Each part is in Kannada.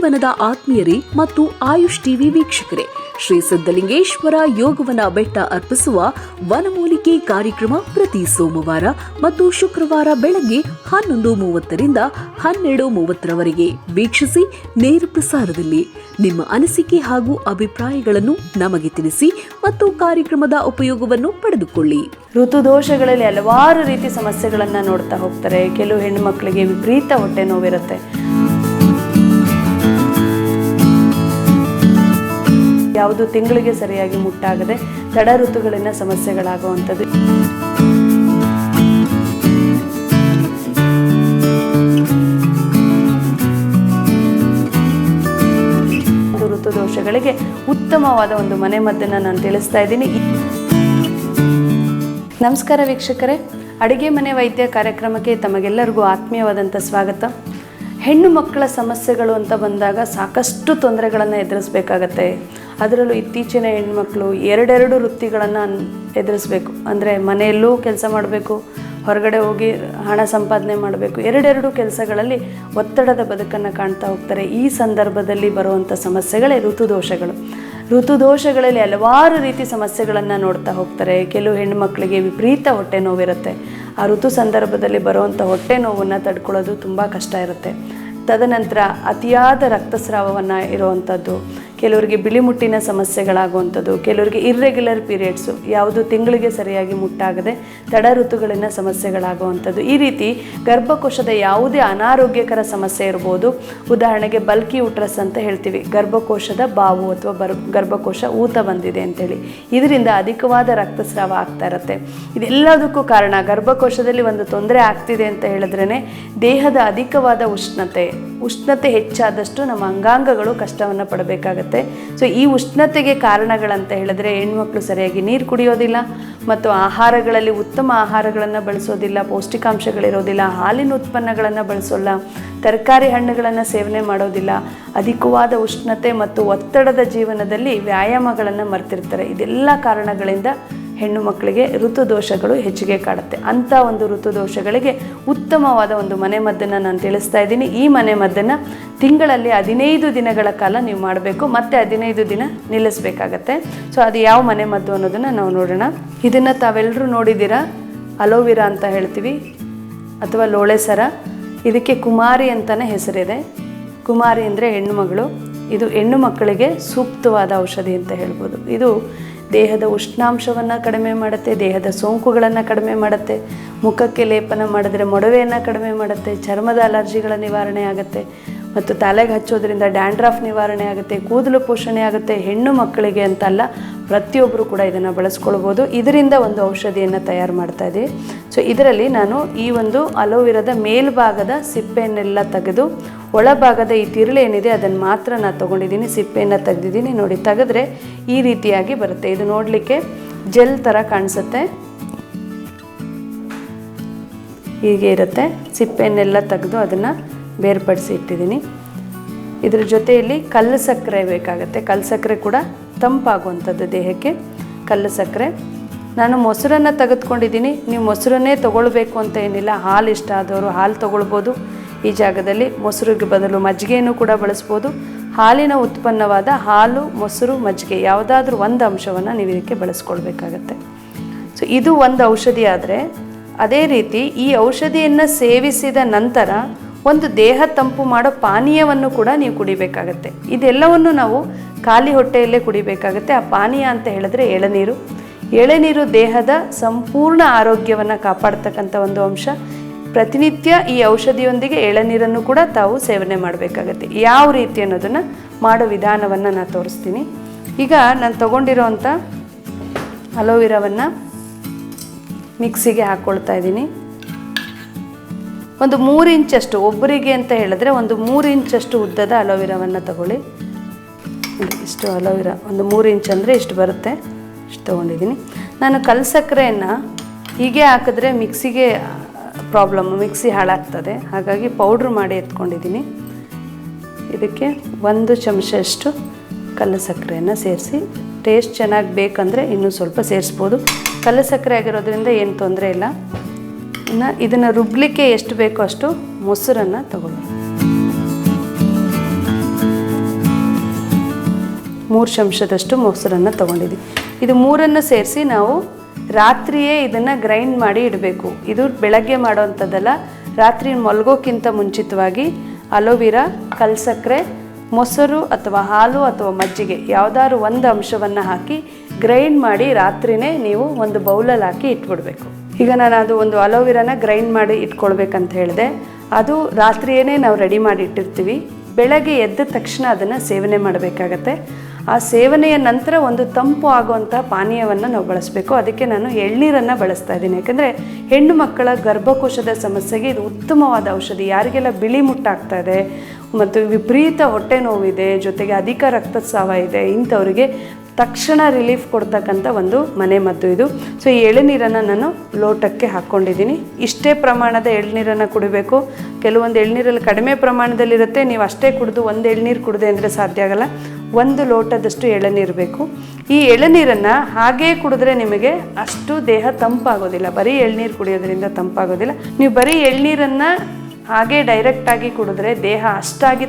ಜೀವನದ ಆತ್ಮೀಯರೇ ಮತ್ತು ಆಯುಷ್ ಟಿವಿ ವೀಕ್ಷಕರೇ, ಶ್ರೀ ಸಿದ್ಧಲಿಂಗೇಶ್ವರ ಯೋಗವನ ಬೆಟ್ಟ ಅರ್ಪಿಸುವ ವನಮೂಲಿಕೆ ಕಾರ್ಯಕ್ರಮ ಪ್ರತಿ ಸೋಮವಾರ ಮತ್ತು ಶುಕ್ರವಾರ ಬೆಳಗ್ಗೆ 11:30ರಿಂದ 12:30ರವರೆಗೆ ವೀಕ್ಷಿಸಿ. ನೇರ ಪ್ರಸಾರದಲ್ಲಿ ನಿಮ್ಮ ಅನಿಸಿಕೆ ಹಾಗೂ ಅಭಿಪ್ರಾಯಗಳನ್ನು ನಮಗೆ ತಿಳಿಸಿ ಮತ್ತು ಕಾರ್ಯಕ್ರಮದ ಉಪಯೋಗವನ್ನು ಪಡೆದುಕೊಳ್ಳಿ. ಋತುದೋಷಗಳಲ್ಲಿ ಹಲವಾರು ರೀತಿ ಸಮಸ್ಯೆಗಳನ್ನ ನೋಡ್ತಾ ಹೋಗ್ತಾರೆ. ಕೆಲವು ಹೆಣ್ಣು ಮಕ್ಕಳಿಗೆ ವಿಪರೀತ ಹೊಟ್ಟೆ ನೋವಿರುತ್ತೆ. ಯಾವುದು ತಿಂಗಳಿಗೆ ಸರಿಯಾಗಿ ಮುಟ್ಟಾಗದೆ ತಡ ಋತುಗಳಿನ ಸಮಸ್ಯೆಗಳಾಗುವಂಥದ್ದು. ಋತುದೋಷಗಳಿಗೆ ಉತ್ತಮವಾದ ಒಂದು ಮನೆಮದ್ದನ್ನು ನಾನು ತಿಳಿಸ್ತಾ ಇದ್ದೀನಿ. ನಮಸ್ಕಾರ ವೀಕ್ಷಕರೇ, ಅಡುಗೆ ಮನೆ ವೈದ್ಯ ಕಾರ್ಯಕ್ರಮಕ್ಕೆ ತಮಗೆಲ್ಲರಿಗೂ ಆತ್ಮೀಯವಾದಂಥ ಸ್ವಾಗತ. ಹೆಣ್ಣು ಮಕ್ಕಳ ಸಮಸ್ಯೆಗಳು ಅಂತ ಬಂದಾಗ ಸಾಕಷ್ಟು ತೊಂದರೆಗಳನ್ನು ಎದುರಿಸಬೇಕಾಗತ್ತೆ. ಅದರಲ್ಲೂ ಇತ್ತೀಚಿನ ಹೆಣ್ಮಕ್ಳು ಎರಡೆರಡು ವೃತ್ತಿಗಳನ್ನು ಎದುರಿಸಬೇಕು. ಅಂದರೆ ಮನೆಯಲ್ಲೂ ಕೆಲಸ ಮಾಡಬೇಕು, ಹೊರಗಡೆ ಹೋಗಿ ಹಣ ಸಂಪಾದನೆ ಮಾಡಬೇಕು. ಎರಡೆರಡು ಕೆಲಸಗಳಲ್ಲಿ ಒತ್ತಡದ ಬದುಕನ್ನು ಕಾಣ್ತಾ ಹೋಗ್ತಾರೆ. ಈ ಸಂದರ್ಭದಲ್ಲಿ ಬರುವಂಥ ಸಮಸ್ಯೆಗಳೇ ಋತುದೋಷಗಳು. ಋತುದೋಷಗಳಲ್ಲಿ ಹಲವಾರು ರೀತಿ ಸಮಸ್ಯೆಗಳನ್ನು ನೋಡ್ತಾ ಹೋಗ್ತಾರೆ. ಕೆಲವು ಹೆಣ್ಣುಮಕ್ಕಳಿಗೆ ವಿಪರೀತ ಹೊಟ್ಟೆ ನೋವಿರುತ್ತೆ. ಆ ಋತು ಸಂದರ್ಭದಲ್ಲಿ ಬರುವಂಥ ಹೊಟ್ಟೆ ನೋವನ್ನು ತಡ್ಕೊಳ್ಳೋದು ತುಂಬ ಕಷ್ಟ ಇರುತ್ತೆ. ತದನಂತರ ಅತಿಯಾದ ರಕ್ತಸ್ರಾವವನ್ನು ಇರುವಂಥದ್ದು, ಕೆಲವರಿಗೆ ಬಿಳಿಮುಟ್ಟಿನ ಸಮಸ್ಯೆಗಳಾಗುವಂಥದ್ದು, ಕೆಲವರಿಗೆ ಇರ್ರೆಗ್ಯುಲರ್ ಪೀರಿಯಡ್ಸು, ಯಾವುದು ತಿಂಗಳಿಗೆ ಸರಿಯಾಗಿ ಮುಟ್ಟಾಗದೆ ತಡ ಋತುಗಳಿನ ಸಮಸ್ಯೆಗಳಾಗುವಂಥದ್ದು. ಈ ರೀತಿ ಗರ್ಭಕೋಶದ ಯಾವುದೇ ಅನಾರೋಗ್ಯಕರ ಸಮಸ್ಯೆ ಇರ್ಬೋದು. ಉದಾಹರಣೆಗೆ ಬಲ್ಕಿ ಯೂಟ್ರಸ್ ಅಂತ ಹೇಳ್ತೀವಿ, ಗರ್ಭಕೋಶದ ಬಾವು ಅಥವಾ ಗರ್ಭಕೋಶ ಊತ ಬಂದಿದೆ ಅಂತೇಳಿ. ಇದರಿಂದ ಅಧಿಕವಾದ ರಕ್ತಸ್ರಾವ ಆಗ್ತಾ ಇರುತ್ತೆ. ಇದೆಲ್ಲದಕ್ಕೂ ಕಾರಣ ಗರ್ಭಕೋಶದಲ್ಲಿ ಒಂದು ತೊಂದರೆ ಆಗ್ತಿದೆ ಅಂತ ಹೇಳಿದ್ರೇ ದೇಹದ ಅಧಿಕವಾದ ಉಷ್ಣತೆ ಹೆಚ್ಚಾದಷ್ಟು ನಮ್ಮ ಅಂಗಾಂಗಗಳು ಕಷ್ಟವನ್ನು ಪಡಬೇಕಾಗತ್ತೆ. ಸೊ ಈ ಉಷ್ಣತೆಗೆ ಕಾರಣಗಳಂತ ಹೇಳಿದ್ರೆ ಹೆಣ್ಮಕ್ಳು ಸರಿಯಾಗಿ ನೀರು ಕುಡಿಯೋದಿಲ್ಲ ಮತ್ತು ಆಹಾರಗಳಲ್ಲಿ ಉತ್ತಮ ಆಹಾರಗಳನ್ನು ಬಳಸೋದಿಲ್ಲ, ಪೌಷ್ಟಿಕಾಂಶಗಳಿರೋದಿಲ್ಲ, ಹಾಲಿನ ಉತ್ಪನ್ನಗಳನ್ನು ಬಳಸೋಲ್ಲ, ತರಕಾರಿ ಹಣ್ಣುಗಳನ್ನು ಸೇವನೆ ಮಾಡೋದಿಲ್ಲ, ಅಧಿಕವಾದ ಉಷ್ಣತೆ ಮತ್ತು ಒತ್ತಡದ ಜೀವನದಲ್ಲಿ ವ್ಯಾಯಾಮಗಳನ್ನು ಮರ್ತಿರ್ತಾರೆ. ಇದೆಲ್ಲ ಕಾರಣಗಳಿಂದ ಹೆಣ್ಣು ಮಕ್ಕಳಿಗೆ ಋತುದೋಷಗಳು ಹೆಚ್ಚಿಗೆ ಕಾಡುತ್ತೆ. ಅಂಥ ಒಂದು ಋತುದೋಷಗಳಿಗೆ ಉತ್ತಮವಾದ ಒಂದು ಮನೆಮದ್ದನ್ನು ನಾನು ತಿಳಿಸ್ತಾ ಇದ್ದೀನಿ. ಈ ಮನೆಮದ್ದನ್ನು ತಿಂಗಳಲ್ಲಿ 15 ದಿನಗಳ ಕಾಲ ನೀವು ಮಾಡಬೇಕು, ಮತ್ತೆ 15 ದಿನ ನಿಲ್ಲಿಸಬೇಕಾಗತ್ತೆ. ಸೊ ಅದು ಯಾವ ಮನೆಮದ್ದು ಅನ್ನೋದನ್ನು ನಾವು ನೋಡೋಣ. ಇದನ್ನು ತಾವೆಲ್ಲರೂ ನೋಡಿದ್ದೀರಾ, ಅಲೋವಿರಾ ಅಂತ ಹೇಳ್ತೀವಿ ಅಥವಾ ಲೋಳೆ ಸರ. ಇದಕ್ಕೆ ಕುಮಾರಿ ಅಂತಲೇ ಹೆಸರಿದೆ. ಕುಮಾರಿ ಅಂದರೆ ಹೆಣ್ಣು ಮಗಳು. ಇದು ಹೆಣ್ಣು ಮಕ್ಕಳಿಗೆ ಸೂಕ್ತವಾದ ಔಷಧಿ ಅಂತ ಹೇಳ್ಬೋದು. ಇದು ದೇಹದ ಉಷ್ಣಾಂಶವನ್ನು ಕಡಿಮೆ ಮಾಡುತ್ತೆ, ದೇಹದ ಸೋಂಕುಗಳನ್ನು ಕಡಿಮೆ ಮಾಡುತ್ತೆ, ಮುಖಕ್ಕೆ ಲೇಪನ ಮಾಡಿದ್ರೆ ಮೊಡವೆಯನ್ನು ಕಡಿಮೆ ಮಾಡುತ್ತೆ, ಚರ್ಮದ ಅಲರ್ಜಿಗಳ ನಿವಾರಣೆ ಆಗುತ್ತೆ ಮತ್ತು ತಲೆಗೆ ಹಚ್ಚೋದ್ರಿಂದ ಡ್ಯಾಂಡ್ರಫ್ ನಿವಾರಣೆ ಆಗುತ್ತೆ, ಕೂದಲು ಪೋಷಣೆ ಆಗುತ್ತೆ. ಹೆಣ್ಣು ಮಕ್ಕಳಿಗೆ ಅಂತಲ್ಲ, ಪ್ರತಿಯೊಬ್ಬರು ಕೂಡ ಇದನ್ನು ಬಳಸ್ಕೊಳ್ಬೋದು. ಇದರಿಂದ ಒಂದು ಔಷಧಿಯನ್ನು ತಯಾರು ಮಾಡ್ತಾ ಇದ್ದೀವಿ. ಸೊ ಇದರಲ್ಲಿ ನಾನು ಈ ಒಂದು ಅಲೋವಿರಾದ ಮೇಲ್ಭಾಗದ ಸಿಪ್ಪೆಯನ್ನೆಲ್ಲ ತೆಗೆದು ಒಳಭಾಗದ ಈ ತಿರುಳು ಏನಿದೆ ಅದನ್ನು ಮಾತ್ರ ನಾನು ತೊಗೊಂಡಿದ್ದೀನಿ. ಸಿಪ್ಪೆಯನ್ನು ತೆಗೆದಿದ್ದೀನಿ ನೋಡಿ. ತೆಗೆದ್ರೆ ಈ ರೀತಿಯಾಗಿ ಬರುತ್ತೆ. ಇದು ನೋಡಲಿಕ್ಕೆ ಜೆಲ್ ಥರ ಕಾಣಿಸುತ್ತೆ. ಹೀಗೆ ಇರುತ್ತೆ. ಸಿಪ್ಪೆಯನ್ನೆಲ್ಲ ತೆಗೆದು ಅದನ್ನು ಬೇರ್ಪಡಿಸಿ ಇಟ್ಟಿದ್ದೀನಿ. ಇದ್ರ ಜೊತೆಯಲ್ಲಿ ಕಲ್ಲು ಸಕ್ಕರೆ ಬೇಕಾಗುತ್ತೆ. ಕಲ್ಲು ಸಕ್ಕರೆ ಕೂಡ ತಂಪಾಗುವಂಥದ್ದು ದೇಹಕ್ಕೆ. ಕಲ್ಲು ಸಕ್ಕರೆ ನಾನು ಮೊಸರನ್ನು ತೆಗೆದುಕೊಂಡಿದ್ದೀನಿ. ನೀವು ಮೊಸರನ್ನೇ ತೊಗೊಳ್ಬೇಕು ಅಂತ ಏನಿಲ್ಲ. ಹಾಲು ಇಷ್ಟ ಆದವರು ಹಾಲು ತೊಗೊಳ್ಬೋದು. ಈ ಜಾಗದಲ್ಲಿ ಮೊಸರಿಗೆ ಬದಲು ಮಜ್ಜಿಗೆಯನ್ನು ಕೂಡ ಬಳಸ್ಬೋದು. ಹಾಲಿನ ಉತ್ಪನ್ನವಾದ ಹಾಲು, ಮೊಸರು, ಮಜ್ಜಿಗೆ ಯಾವುದಾದ್ರೂ ಒಂದು ಅಂಶವನ್ನು ನೀವು ಇದಕ್ಕೆ ಬಳಸ್ಕೊಳ್ಬೇಕಾಗತ್ತೆ. ಸೊ ಇದು ಒಂದು ಔಷಧಿ ಆದರೆ, ಅದೇ ರೀತಿ ಈ ಔಷಧಿಯನ್ನು ಸೇವಿಸಿದ ನಂತರ ಒಂದು ದೇಹ ತಂಪು ಮಾಡೋ ಪಾನೀಯವನ್ನು ಕೂಡ ನೀವು ಕುಡಿಬೇಕಾಗತ್ತೆ. ಇದೆಲ್ಲವನ್ನು ನಾವು ಖಾಲಿ ಹೊಟ್ಟೆಯಲ್ಲೇ ಕುಡಿಬೇಕಾಗತ್ತೆ. ಆ ಪಾನೀಯ ಅಂತ ಹೇಳಿದ್ರೆ ಎಳನೀರು. ಎಳನೀರು ದೇಹದ ಸಂಪೂರ್ಣ ಆರೋಗ್ಯವನ್ನು ಕಾಪಾಡ್ತಕ್ಕಂಥ ಒಂದು ಅಂಶ. ಪ್ರತಿನಿತ್ಯ ಈ ಔಷಧಿಯೊಂದಿಗೆ ಎಳನೀರನ್ನು ಕೂಡ ತಾವು ಸೇವನೆ ಮಾಡಬೇಕಾಗತ್ತೆ. ಯಾವ ರೀತಿ ಅನ್ನೋದನ್ನು ಮಾಡೋ ವಿಧಾನವನ್ನು ನಾನು ತೋರಿಸ್ತೀನಿ. ಈಗ ನಾನು ತೊಗೊಂಡಿರೋವಂಥ ಅಲೋವಿರಾವನ್ನು ಮಿಕ್ಸಿಗೆ ಹಾಕ್ಕೊಳ್ತಾ ಇದ್ದೀನಿ. ಒಂದು 3 ಇಂಚಷ್ಟು, ಒಬ್ಬರಿಗೆ ಅಂತ ಹೇಳಿದ್ರೆ ಒಂದು 3 ಇಂಚಷ್ಟು ಉದ್ದದ ಅಲೋವಿರಾವನ್ನು ತಗೊಳ್ಳಿ. ಇಷ್ಟು ಅಲೋವಿರಾ ಒಂದು 3 ಇಂಚ್ ಅಂದರೆ ಇಷ್ಟು ಬರುತ್ತೆ. ಇಷ್ಟು ತೊಗೊಂಡಿದ್ದೀನಿ. ನಾನು ಕಲ್ಲು ಸಕ್ಕರೆಯನ್ನು ಹೀಗೆ ಹಾಕಿದ್ರೆ ಮಿಕ್ಸಿಗೆ ಮಿಕ್ಸಿ ಹಾಳಾಗ್ತದೆ. ಹಾಗಾಗಿ ಪೌಡ್ರ್ ಮಾಡಿ ಎತ್ಕೊಂಡಿದ್ದೀನಿ. ಇದಕ್ಕೆ 1 ಚಮಚಷ್ಟು ಕಲ್ಲು ಸಕ್ಕರೆಯನ್ನು ಸೇರಿಸಿ, ಟೇಸ್ಟ್ ಚೆನ್ನಾಗಿ ಬೇಕಂದರೆ ಇನ್ನೂ ಸ್ವಲ್ಪ ಸೇರಿಸ್ಬೋದು. ಕಲ್ಲು ಸಕ್ಕರೆ ಆಗಿರೋದ್ರಿಂದ ಏನು ತೊಂದರೆ ಇಲ್ಲ. ಇದನ್ನು ರುಬ್ಲಿಕ್ಕೆ ಎಷ್ಟು ಬೇಕೋ ಅಷ್ಟು ಮೊಸರನ್ನು ತಗೊಳ್ಳಿ. 3 ಚಮಚದಷ್ಟು ಮೊಸರನ್ನು ತೊಗೊಂಡಿದ್ದೀವಿ. ಇದು 3 ಸೇರಿಸಿ ನಾವು ರಾತ್ರಿಯೇ ಇದನ್ನು ಗ್ರೈಂಡ್ ಮಾಡಿ ಇಡಬೇಕು. ಇದು ಬೆಳಗ್ಗೆ ಮಾಡೋವಂಥದ್ದಲ್ಲ. ರಾತ್ರಿ ಮಲಗೋಕ್ಕಿಂತ ಮುಂಚಿತವಾಗಿ ಅಲೋವೆರಾ, ಕಲ್ಸಕ್ಕರೆ, ಮೊಸರು ಅಥವಾ ಹಾಲು ಅಥವಾ ಮಜ್ಜಿಗೆ ಯಾವುದಾದ್ರು ಒಂದು ಅಂಶವನ್ನು ಹಾಕಿ ಗ್ರೈಂಡ್ ಮಾಡಿ ರಾತ್ರಿಯೇ ನೀವು ಒಂದು ಬೌಲಲ್ಲಿ ಹಾಕಿ ಇಟ್ಬಿಡ್ಬೇಕು. ಈಗ ನಾನು ಅದು ಒಂದು ಅಲೋವೆರಾನ ಗ್ರೈಂಡ್ ಮಾಡಿ ಇಟ್ಕೊಳ್ಬೇಕಂತ ಹೇಳಿದೆ. ಅದು ರಾತ್ರಿಯೇ ನಾವು ರೆಡಿ ಮಾಡಿ ಇಟ್ಟಿರ್ತೀವಿ. ಬೆಳಗ್ಗೆ ಎದ್ದ ತಕ್ಷಣ ಅದನ್ನು ಸೇವನೆ ಮಾಡಬೇಕಾಗತ್ತೆ. ಆ ಸೇವನೆಯ ನಂತರ ಒಂದು ತಂಪು ಆಗುವಂಥ ಪಾನೀಯವನ್ನು ನಾವು ಬಳಸಬೇಕು. ಅದಕ್ಕೆ ನಾನು ಎಳ್ನೀರನ್ನು ಬಳಸ್ತಾ ಇದ್ದೀನಿ. ಯಾಕಂದರೆ ಹೆಣ್ಣು ಮಕ್ಕಳ ಗರ್ಭಕೋಶದ ಸಮಸ್ಯೆಗೆ ಇದು ಉತ್ತಮವಾದ ಔಷಧಿ. ಯಾರಿಗೆಲ್ಲ ಬಿಳಿ ಮುಟ್ಟಾಗ್ತಾ ಇದೆ ಮತ್ತು ವಿಪರೀತ ಹೊಟ್ಟೆ ನೋವಿದೆ, ಜೊತೆಗೆ ಅಧಿಕ ರಕ್ತಸ್ರಾವ ಇದೆ, ಇಂಥವರಿಗೆ ತಕ್ಷಣ ರಿಲೀಫ್ ಕೊಡ್ತಕ್ಕಂಥ ಒಂದು ಮನೆಮದ್ದು ಇದು. ಸೊ ಈ ಎಳನೀರನ್ನು ನಾನು ಲೋಟಕ್ಕೆ ಹಾಕ್ಕೊಂಡಿದ್ದೀನಿ. ಇಷ್ಟೇ ಪ್ರಮಾಣದ ಎಳ್ನೀರನ್ನು ಕುಡಿಬೇಕು. ಕೆಲವೊಂದು ಎಳ್ನೀರಲ್ಲಿ ಕಡಿಮೆ ಪ್ರಮಾಣದಲ್ಲಿರುತ್ತೆ. ನೀವು ಅಷ್ಟೇ ಕುಡಿದು ಒಂದು ಎಳ್ನೀರು ಕುಡಿದೆ ಅಂದರೆ ಸಾಧ್ಯ ಆಗಲ್ಲ. 1 ಲೋಟದಷ್ಟು ಎಳನೀರು ಬೇಕು. ಈ ಎಳನೀರನ್ನು ಹಾಗೇ ಕುಡಿದ್ರೆ ನಿಮಗೆ ಅಷ್ಟು ದೇಹ ತಂಪಾಗೋದಿಲ್ಲ. ಬರೀ ಎಳ್ನೀರು ಕುಡಿಯೋದ್ರಿಂದ ತಂಪಾಗೋದಿಲ್ಲ. ನೀವು ಬರೀ ಎಳ್ನೀರನ್ನು ಹಾಗೇ ಡೈರೆಕ್ಟಾಗಿ ಕುಡಿದ್ರೆ ದೇಹ ಅಷ್ಟಾಗಿ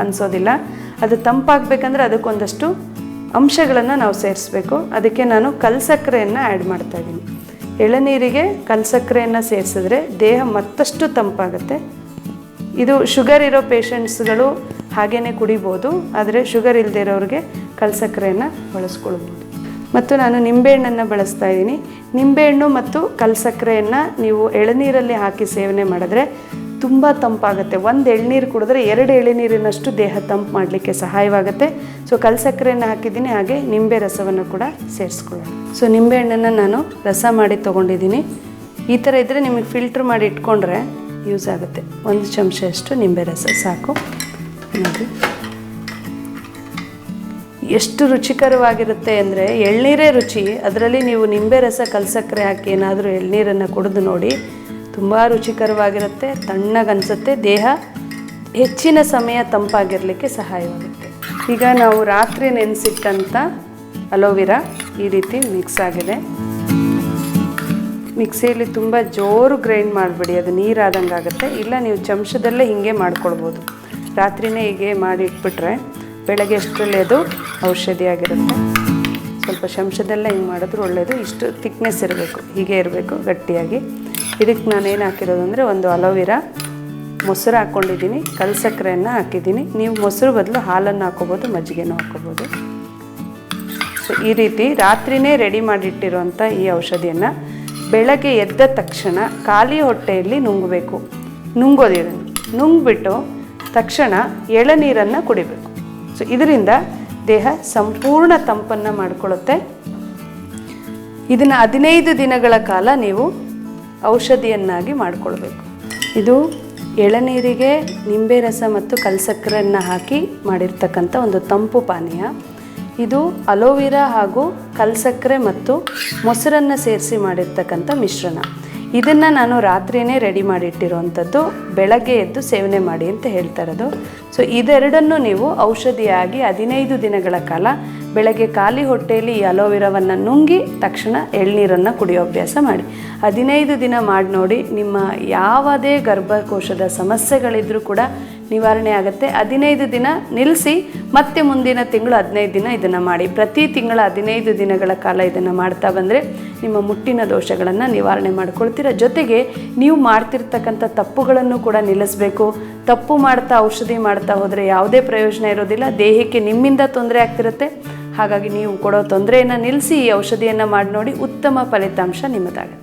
ಅನಿಸೋದಿಲ್ಲ. ಅದು ತಂಪಾಗಬೇಕಂದ್ರೆ ಅದಕ್ಕೊಂದಷ್ಟು ಅಂಶಗಳನ್ನು ನಾವು ಸೇರಿಸ್ಬೇಕು. ಅದಕ್ಕೆ ನಾನು ಕಲ್ಸಕ್ಕರೆಯನ್ನು ಆ್ಯಡ್ ಮಾಡ್ತಾಯಿದ್ದೀನಿ. ಎಳನೀರಿಗೆ ಕಲ್ಸಕ್ಕರೆಯನ್ನು ಸೇರಿಸಿದ್ರೆ ದೇಹ ಮತ್ತಷ್ಟು ತಂಪಾಗುತ್ತೆ. ಇದು ಶುಗರ್ ಇರೋ ಪೇಷಂಟ್ಸ್ಗಳು ಹಾಗೇ ಕುಡಿಬೋದು. ಆದರೆ ಶುಗರ್ ಇಲ್ಲದೆ ಇರೋರಿಗೆ ಕಲ್ಸಕ್ಕರೆಯನ್ನು ಬಳಸ್ಕೊಳ್ಬೋದು. ಮತ್ತು ನಾನು ನಿಂಬೆಹಣ್ಣನ್ನು ಬಳಸ್ತಾ ಇದ್ದೀನಿ. ನಿಂಬೆಹಣ್ಣು ಮತ್ತು ಕಲ್ಸಕ್ಕರೆಯನ್ನು ನೀವು ಎಳನೀರಲ್ಲಿ ಹಾಕಿ ಸೇವನೆ ಮಾಡಿದ್ರೆ ತುಂಬ ತಂಪಾಗುತ್ತೆ. 1 ಎಳ್ನೀರು ಕುಡಿದ್ರೆ 2 ಎಳನೀರಿನಷ್ಟು ದೇಹ ತಂಪು ಮಾಡಲಿಕ್ಕೆ ಸಹಾಯವಾಗುತ್ತೆ. ಸೊ ಕಲ್ಸಕ್ಕರೆಯನ್ನು ಹಾಕಿದ್ದೀನಿ. ಹಾಗೆ ನಿಂಬೆ ರಸವನ್ನು ಕೂಡ ಸೇರಿಸ್ಕೊಳ್ಳೋಣ. ಸೊ ನಿಂಬೆಹಣ್ಣನ್ನು ನಾನು ರಸ ಮಾಡಿ ತೊಗೊಂಡಿದ್ದೀನಿ. ಈ ಥರ ಇದ್ದರೆ ನಿಮಗೆ ಫಿಲ್ಟ್ರ್ ಮಾಡಿ ಇಟ್ಕೊಂಡ್ರೆ ಯೂಸ್ ಆಗುತ್ತೆ. 1 ಚಮಚದಷ್ಟು ನಿಂಬೆ ರಸ ಸಾಕು. ನೋಡಿ ಎಷ್ಟು ರುಚಿಕರವಾಗಿರುತ್ತೆ ಅಂದರೆ ಎಳ್ನೀರೇ ರುಚಿ. ಅದರಲ್ಲಿ ನೀವು ನಿಂಬೆ ರಸ, ಕಲ್ಸಕ್ಕರೆ ಹಾಕಿ ಏನಾದರೂ ಎಳ್ನೀರನ್ನು ಕುಡಿದು ನೋಡಿ, ತುಂಬ ರುಚಿಕರವಾಗಿರುತ್ತೆ. ತಣ್ಣಗನ್ಸುತ್ತೆ. ದೇಹ ಹೆಚ್ಚಿನ ಸಮಯ ತಂಪಾಗಿರಲಿಕ್ಕೆ ಸಹಾಯವಾಗುತ್ತೆ. ಈಗ ನಾವು ರಾತ್ರಿ ನೆನೆಸಿಟ್ಟಂಥ ಅಲೋವೆರಾ ಈ ರೀತಿ ಮಿಕ್ಸ್ ಆಗಿದೆ. ಮಿಕ್ಸಿಯಲ್ಲಿ ತುಂಬ ಜೋರು ಗ್ರೈಂಡ್ ಮಾಡಿಬಿಡಿ, ಅದು ನೀರಾದಂಗೆ ಆಗುತ್ತೆ. ಇಲ್ಲ ನೀವು ಚಮಚದಲ್ಲೇ ಹೀಗೆ ಮಾಡ್ಕೊಳ್ಬೋದು. ರಾತ್ರಿಯೇ ಹೀಗೆ ಮಾಡಿ ಇಟ್ಬಿಟ್ರೆ ಬೆಳಗ್ಗೆ ಅಷ್ಟರಲ್ಲಿ ಅದು ಔಷಧಿಯಾಗಿರುತ್ತೆ. ಸ್ವಲ್ಪ ಚಮಚದಲ್ಲೇ ಹಿಂಗೆ ಮಾಡಿದ್ರು ಒಳ್ಳೆಯದು. ಇಷ್ಟು ಥಿಕ್ನೆಸ್ ಇರಬೇಕು, ಹೀಗೆ ಇರಬೇಕು ಗಟ್ಟಿಯಾಗಿ. ಇದಕ್ಕೆ ನಾನೇನು ಹಾಕಿರೋದು ಅಂದರೆ ಒಂದು ಅಲೋವೆರಾ, ಮೊಸರು ಹಾಕ್ಕೊಂಡಿದ್ದೀನಿ, ಕಲ್ಸಕ್ಕರೆಯನ್ನು ಹಾಕಿದ್ದೀನಿ. ನೀವು ಮೊಸರು ಬದಲು ಹಾಲನ್ನು ಹಾಕ್ಕೋಬೋದು, ಮಜ್ಜಿಗೆನೂ ಹಾಕ್ಕೋಬೋದು. ಸೊ ಈ ರೀತಿ ರಾತ್ರಿಯೇ ರೆಡಿ ಮಾಡಿಟ್ಟಿರುವಂಥ ಈ ಔಷಧಿಯನ್ನು ಬೆಳಗ್ಗೆ ಎದ್ದ ತಕ್ಷಣ ಖಾಲಿ ಹೊಟ್ಟೆಯಲ್ಲಿ ನುಂಗಬೇಕು. ನುಂಗೋದಿದನ್ನು ನುಂಗ್ಬಿಟ್ಟು ತಕ್ಷಣ ಎಳನೀರನ್ನು ಕುಡಿಬೇಕು. ಸೊ ಇದರಿಂದ ದೇಹ ಸಂಪೂರ್ಣ ತಂಪನ್ನು ಮಾಡಿಕೊಳ್ಳುತ್ತೆ. ಇದನ್ನು 15 ದಿನಗಳ ಕಾಲ ನೀವು ಔಷಧಿಯನ್ನಾಗಿ ಮಾಡಿಕೊಳ್ಬೇಕು. ಇದು ಎಳನೀರಿಗೆ ನಿಂಬೆ ರಸ ಮತ್ತು ಕಲ್ಸಕ್ಕರೆಯನ್ನು ಹಾಕಿ ಮಾಡಿರ್ತಕ್ಕಂಥ ಒಂದು ತಂಪು ಪಾನೀಯ. ಇದು ಅಲೋವೆರಾ ಹಾಗೂ ಕಲ್ಸಕ್ಕರೆ ಮತ್ತು ಮೊಸರನ್ನು ಸೇರಿಸಿ ಮಾಡಿರ್ತಕ್ಕಂಥ ಮಿಶ್ರಣ. ಇದನ್ನು ನಾನು ರಾತ್ರಿಯೇ ರೆಡಿ ಮಾಡಿಟ್ಟಿರುವಂಥದ್ದು. ಬೆಳಗ್ಗೆ ಎದ್ದು ಸೇವನೆ ಮಾಡಿ ಅಂತ ಹೇಳ್ತಾ ಇರೋದು. ಸೊ ಇದೆರಡನ್ನು ನೀವು ಔಷಧಿಯಾಗಿ 15 ದಿನಗಳ ಕಾಲ ಬೆಳಗ್ಗೆ ಖಾಲಿ ಹೊಟ್ಟೆಯಲ್ಲಿ ಈ ಅಲೋವೆರಾವನ್ನು ನುಂಗಿ ತಕ್ಷಣ ಎಳ್ನೀರನ್ನು ಕುಡಿಯೋ ಅಭ್ಯಾಸ ಮಾಡಿ. 15 ದಿನ ಮಾಡಿ ನೋಡಿ, ನಿಮ್ಮ ಯಾವುದೇ ಗರ್ಭಕೋಶದ ಸಮಸ್ಯೆಗಳಿದ್ರೂ ಕೂಡ ನಿವಾರಣೆ ಆಗುತ್ತೆ. 15 ದಿನ ನಿಲ್ಲಿಸಿ ಮತ್ತೆ ಮುಂದಿನ ತಿಂಗಳು 15 ದಿನ ಇದನ್ನು ಮಾಡಿ. ಪ್ರತಿ ತಿಂಗಳ 15 ದಿನಗಳ ಕಾಲ ಇದನ್ನು ಮಾಡ್ತಾ ಬಂದರೆ ನಿಮ್ಮ ಮುಟ್ಟಿನ ದೋಷಗಳನ್ನು ನಿವಾರಣೆ ಮಾಡ್ಕೊಳ್ತೀರ. ಜೊತೆಗೆ ನೀವು ಮಾಡ್ತಿರ್ತಕ್ಕಂಥ ತಪ್ಪುಗಳನ್ನು ಕೂಡ ನಿಲ್ಲಿಸಬೇಕು. ತಪ್ಪು ಮಾಡ್ತಾ ಔಷಧಿ ಮಾಡ್ತಾ ಹೋದರೆ ಯಾವುದೇ ಪ್ರಯೋಜನ ಇರೋದಿಲ್ಲ. ದೇಹಕ್ಕೆ ನಿಮ್ಮಿಂದ ತೊಂದರೆ ಆಗ್ತಿರುತ್ತೆ. ಹಾಗಾಗಿ ನೀವು ಕೊಡೋ ತೊಂದರೆಯನ್ನು ನಿಲ್ಲಿಸಿ ಈ ಔಷಧಿಯನ್ನು ಮಾಡಿ ನೋಡಿ, ಉತ್ತಮ ಫಲಿತಾಂಶ ನಿಮ್ಮದಾಗುತ್ತೆ.